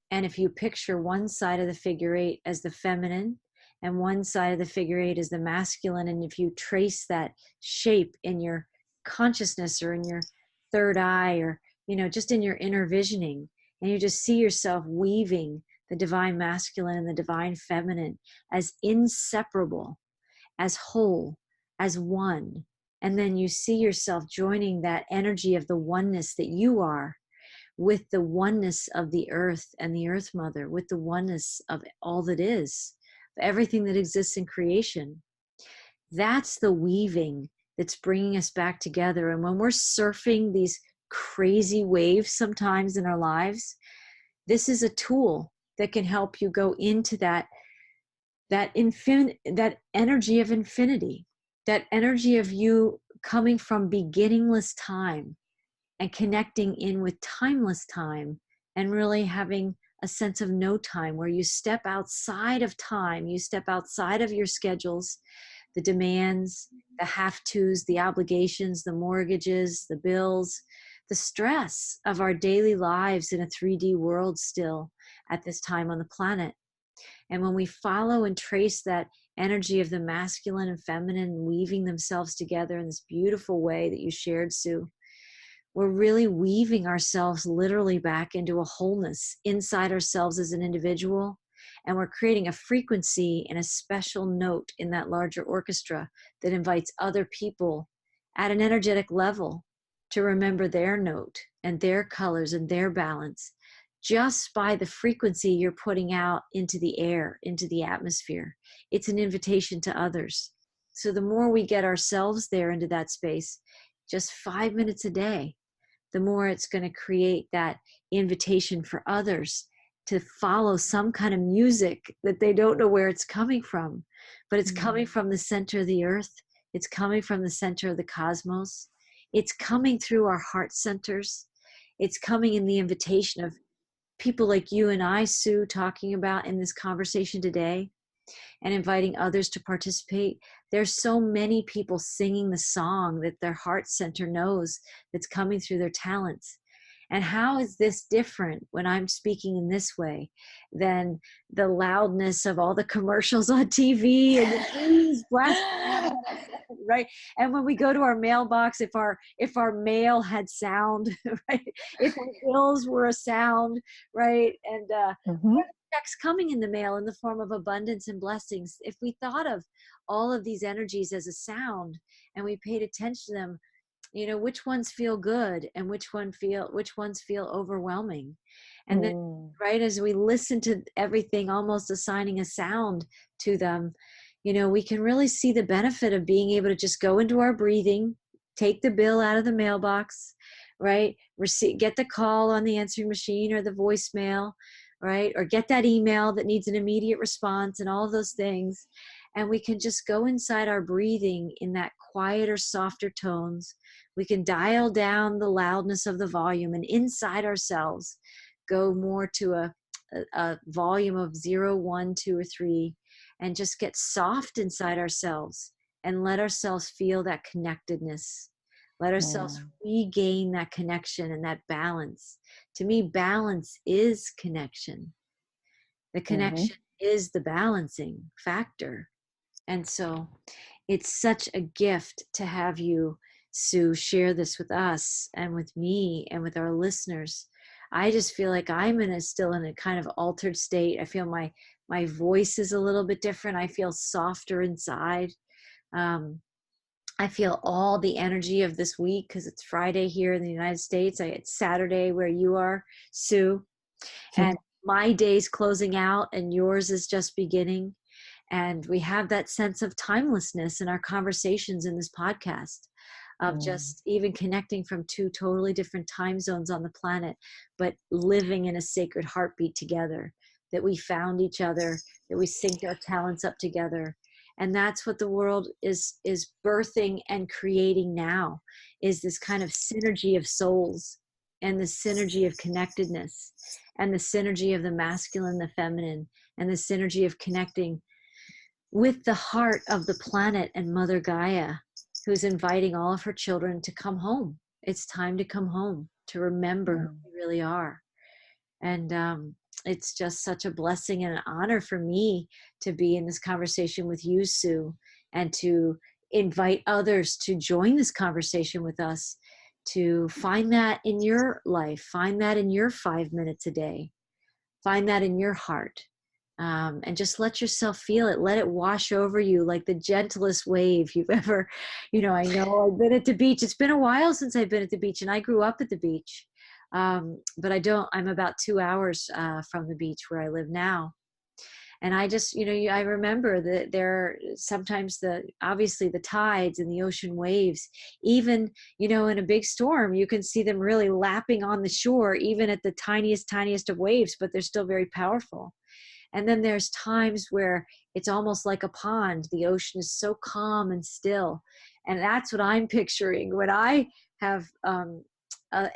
and if you picture one side of the figure 8 as the feminine and one side of the figure 8 as the masculine, and if you trace that shape in your consciousness or in your third eye, or just in your inner visioning, and you just see yourself weaving the divine masculine and the divine feminine as inseparable, as whole, as one. And then you see yourself joining that energy of the oneness that you are with the oneness of the earth and the earth mother, with the oneness of all that is, everything that exists in creation. That's the weaving that's bringing us back together. And when we're surfing these crazy waves sometimes in our lives, this is a tool that can help you go into that energy of infinity, that energy of you coming from beginningless time and connecting in with timeless time, and really having a sense of no time, where you step outside of time, you step outside of your schedules, the demands, the have-tos, the obligations, the mortgages, the bills, the stress of our daily lives in a 3D world still at this time on the planet. And when we follow and trace that energy of the masculine and feminine weaving themselves together in this beautiful way that you shared, Sue, we're really weaving ourselves literally back into a wholeness inside ourselves as an individual. And we're creating a frequency and a special note in that larger orchestra that invites other people at an energetic level to remember their note and their colors and their balance, just by the frequency you're putting out into the air, into the atmosphere. It's an invitation to others. So the more we get ourselves there into that space, just 5 minutes a day, the more it's going to create that invitation for others to follow some kind of music that they don't know where it's coming from, but it's coming from the center of the earth. It's coming from the center of the cosmos. It's coming through our heart centers. it's coming in the invitation of people like you and I, Sue, talking about in this conversation today, and inviting others to participate. There's so many people singing the song that their heart center knows, that's coming through their talents. And how is this different when I'm speaking in this way than the loudness of all the commercials on TV and the news blasting, right? And when we go to our mailbox, if our mail had sound, right? If our bills were a sound, right? And checks coming in the mail in the form of abundance and blessings. If we thought of all of these energies as a sound and we paid attention to them, which ones feel good and which ones feel overwhelming. And then right as we listen to everything, almost assigning a sound to them, we can really see the benefit of being able to just go into our breathing, take the bill out of the mailbox, right? Get the call on the answering machine or the voicemail, right? Or get that email that needs an immediate response and all of those things. And we can just go inside our breathing in that quieter, softer tones. We can dial down the loudness of the volume, and inside ourselves go more to a volume of 0, 1, 2, or 3, and just get soft inside ourselves and let ourselves feel that connectedness. Let ourselves regain that connection and that balance. To me, balance is connection. The connection is the balancing factor. And so it's such a gift to have you, Sue, share this with us and with me and with our listeners. I just feel like I'm still in a kind of altered state. I feel my voice is a little bit different. I feel softer inside. I feel all the energy of this week because it's Friday here in the United States. It's Saturday where you are, Sue. And my day's closing out and yours is just beginning. And we have that sense of timelessness in our conversations in this podcast, of just even connecting from 2 totally different time zones on the planet, but living in a sacred heartbeat together, that we found each other, that we synced our talents up together. And that's what the world is birthing and creating now, is this kind of synergy of souls and the synergy of connectedness and the synergy of the masculine, the feminine, and the synergy of connecting with the heart of the planet and Mother Gaia, who's inviting all of her children to come home. It's time to come home, to remember who we really are. And it's just such a blessing and an honor for me to be in this conversation with you, Sue, and to invite others to join this conversation with us, to find that in your life, find that in your 5 minutes a day, find that in your heart. And just let yourself feel it. Let it wash over you like the gentlest wave you've ever, I know I've been at the beach. It's been a while since I've been at the beach, and I grew up at the beach. But I'm about 2 hours from the beach where I live now. And I just, I remember that there are sometimes obviously the tides and the ocean waves, even, in a big storm, you can see them really lapping on the shore, even at the tiniest of waves, but they're still very powerful. And then there's times where it's almost like a pond. The ocean is so calm and still. And that's what I'm picturing when I have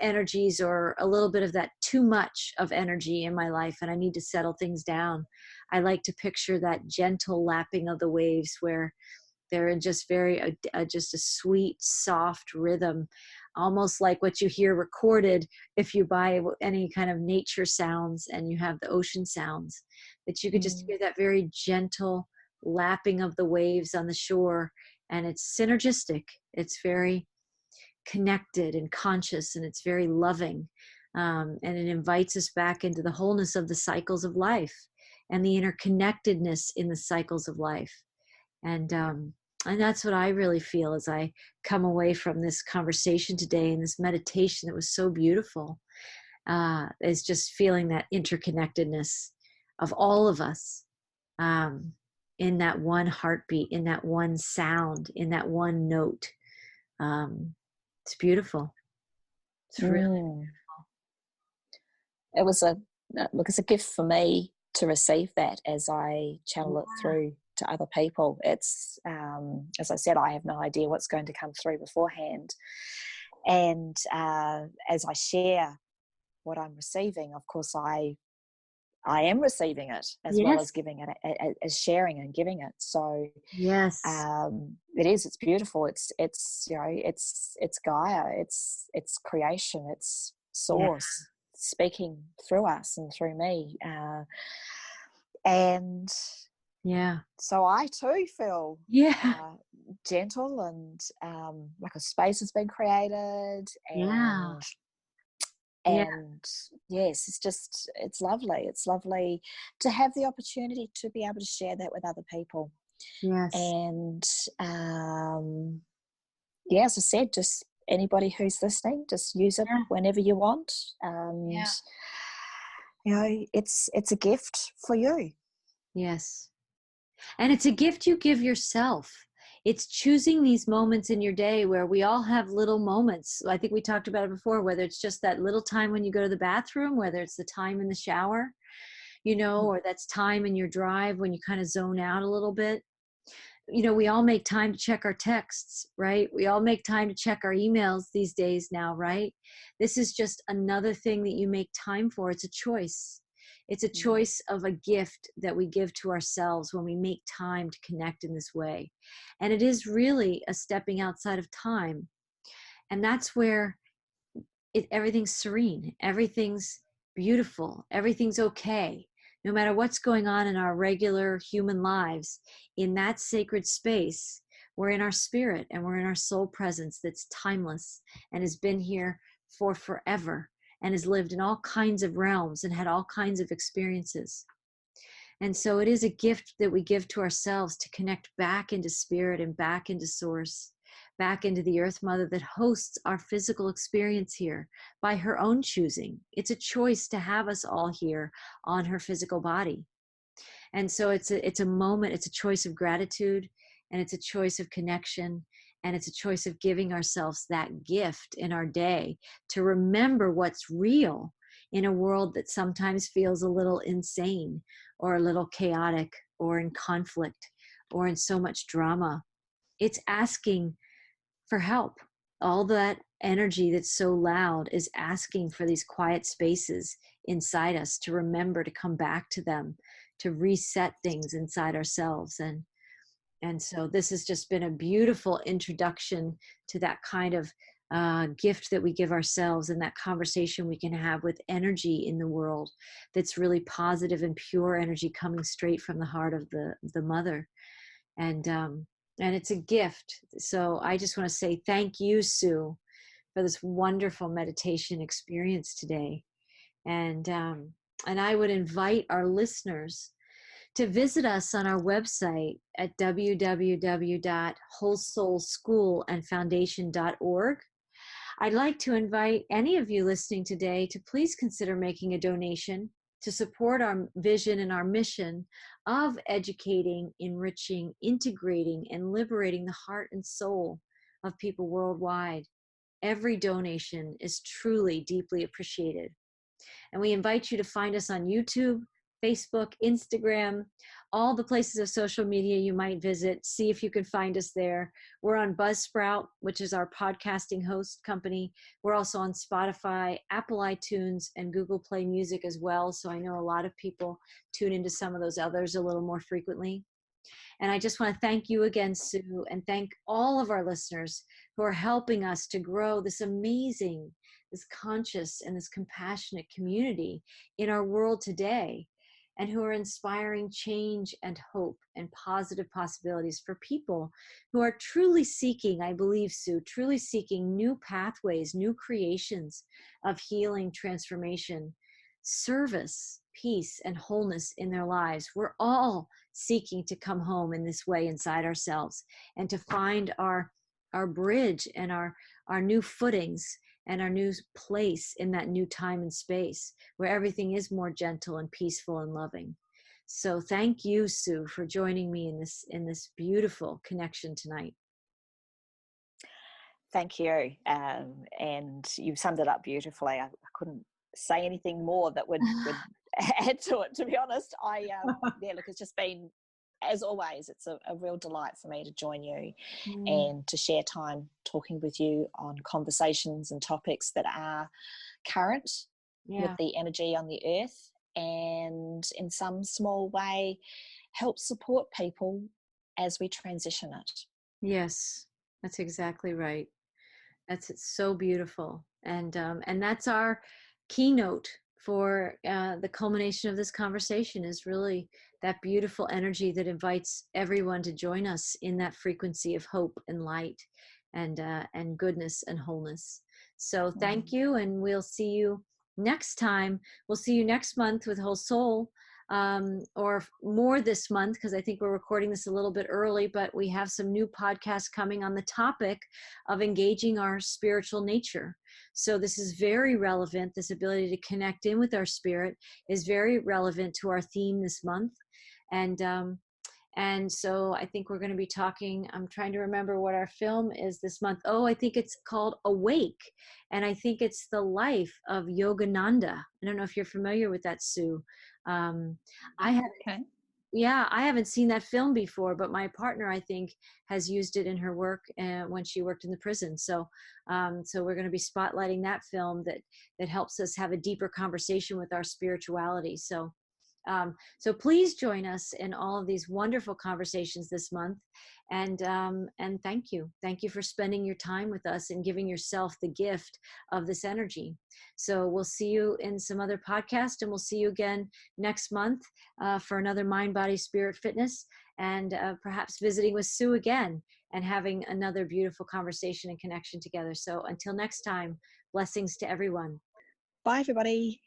energies or a little bit of that too much of energy in my life and I need to settle things down. I like to picture that gentle lapping of the waves where they're in just just a sweet, soft rhythm, almost like what you hear recorded if you buy any kind of nature sounds and you have the ocean sounds, that you could just hear that very gentle lapping of the waves on the shore. And it's synergistic. It's very connected and conscious, and it's very loving. And it invites us back into the wholeness of the cycles of life and the interconnectedness in the cycles of life. And that's what I really feel as I come away from this conversation today and this meditation that was so beautiful, is just feeling that interconnectedness of all of us in that one heartbeat, in that one sound, in that one note. It's beautiful. It's really beautiful. It was a gift for me to receive that as I channel it through to other people. It's as I said, I have no idea what's going to come through beforehand, and as I share what I'm receiving, of course, I am receiving it as well as Yes. giving it, as sharing and giving it. So Yes. it's beautiful. It's it's Gaia. It's creation. It's Yeah. source speaking through us and through me. And Yeah. so I too feel Yeah. gentle, and like a space has been created, Yeah. Yeah. and yes, it's lovely. It's lovely to have the opportunity to be able to share that with other people. Yes. And yeah, as I said, just anybody who's listening, just use it Yeah. whenever you want. And Yeah. it's a gift for you. Yes. And it's a gift you give yourself. It's choosing these moments in your day where we all have little moments. I think we talked about it before, whether it's just that little time when you go to the bathroom, whether it's the time in the shower, or that's time in your drive when you kind of zone out a little bit. We all make time to check our texts, right? We all make time to check our emails these days now, right? This is just another thing that you make time for. It's a choice. It's a choice of a gift that we give to ourselves when we make time to connect in this way. And it is really a stepping outside of time. And that's where everything's serene, everything's beautiful, everything's okay. No matter what's going on in our regular human lives, in that sacred space, we're in our spirit and we're in our soul presence that's timeless and has been here for forever and has lived in all kinds of realms and had all kinds of experiences. And so it is a gift that we give to ourselves to connect back into spirit and back into source, back into the earth mother that hosts our physical experience here by her own choosing. It's a choice to have us all here on her physical body. And so it's a moment, it's a choice of gratitude, and it's a choice of connection, and it's a choice of giving ourselves that gift in our day to remember what's real in a world that sometimes feels a little insane or a little chaotic or in conflict or in so much drama. It's asking for help. All that energy that's so loud is asking for these quiet spaces inside us to remember to come back to them, to reset things inside ourselves. And so this has just been a beautiful introduction to that kind of gift that we give ourselves, and that conversation we can have with energy in the world that's really positive and pure energy coming straight from the heart of the mother. And it's a gift. So I just want to say thank you, Sue, for this wonderful meditation experience today. And I would invite our listeners to visit us on our website at www.wholesoulschoolandfoundation.org. I'd like to invite any of you listening today to please consider making a donation to support our vision and our mission of educating, enriching, integrating, and liberating the heart and soul of people worldwide. Every donation is truly deeply appreciated. And we invite you to find us on YouTube, Facebook, Instagram, all the places of social media you might visit. See if you can find us there. We're on Buzzsprout, which is our podcasting host company. We're also on Spotify, Apple iTunes, and Google Play Music as well. So I know a lot of people tune into some of those others a little more frequently. And I just want to thank you again, Sue, and thank all of our listeners who are helping us to grow this amazing, this conscious, and this compassionate community in our world today, and who are inspiring change and hope and positive possibilities for people who are truly seeking, I believe, Sue, truly seeking new pathways, new creations of healing, transformation, service, peace, and wholeness in their lives. We're all seeking to come home in this way inside ourselves and to find our bridge and our new footings and our new place in that new time and space where everything is more gentle and peaceful and loving. So thank you, Sue, for joining me in this beautiful connection tonight. Thank you. And you've summed it up beautifully. I couldn't say anything more that would add to it, to be honest. Look, it's just been, as always, it's a real delight for me to join you and to share time talking with you on conversations and topics that are current with Yeah. the energy on the earth, and in some small way help support people as we transition it. Yes, that's exactly right. It's so beautiful, and that's our keynote for the culmination of this conversation is really that beautiful energy that invites everyone to join us in that frequency of hope and light and goodness and wholeness. So thank you, and we'll see you next time. We'll see you next month with Whole Soul, or more this month, because I think we're recording this a little bit early, but we have some new podcasts coming on the topic of engaging our spiritual nature. So this is very relevant. This ability to connect in with our spirit is very relevant to our theme this month. And so I think we're going to be talking, I'm trying to remember what our film is this month. Oh, I think it's called Awake. And I think it's the life of Yogananda. I don't know if you're familiar with that, Sue. I have, Okay. yeah, I haven't seen that film before, but my partner, I think, has used it in her work when she worked in the prison. So we're going to be spotlighting that film that helps us have a deeper conversation with our spirituality. So please join us in all of these wonderful conversations this month, and thank you for spending your time with us and giving yourself the gift of this energy. So we'll see you in some other podcast, and we'll see you again next month for another Mind, Body, Spirit, Fitness, and perhaps visiting with Sue again and having another beautiful conversation and connection together. So until next time, blessings to everyone. Bye, everybody.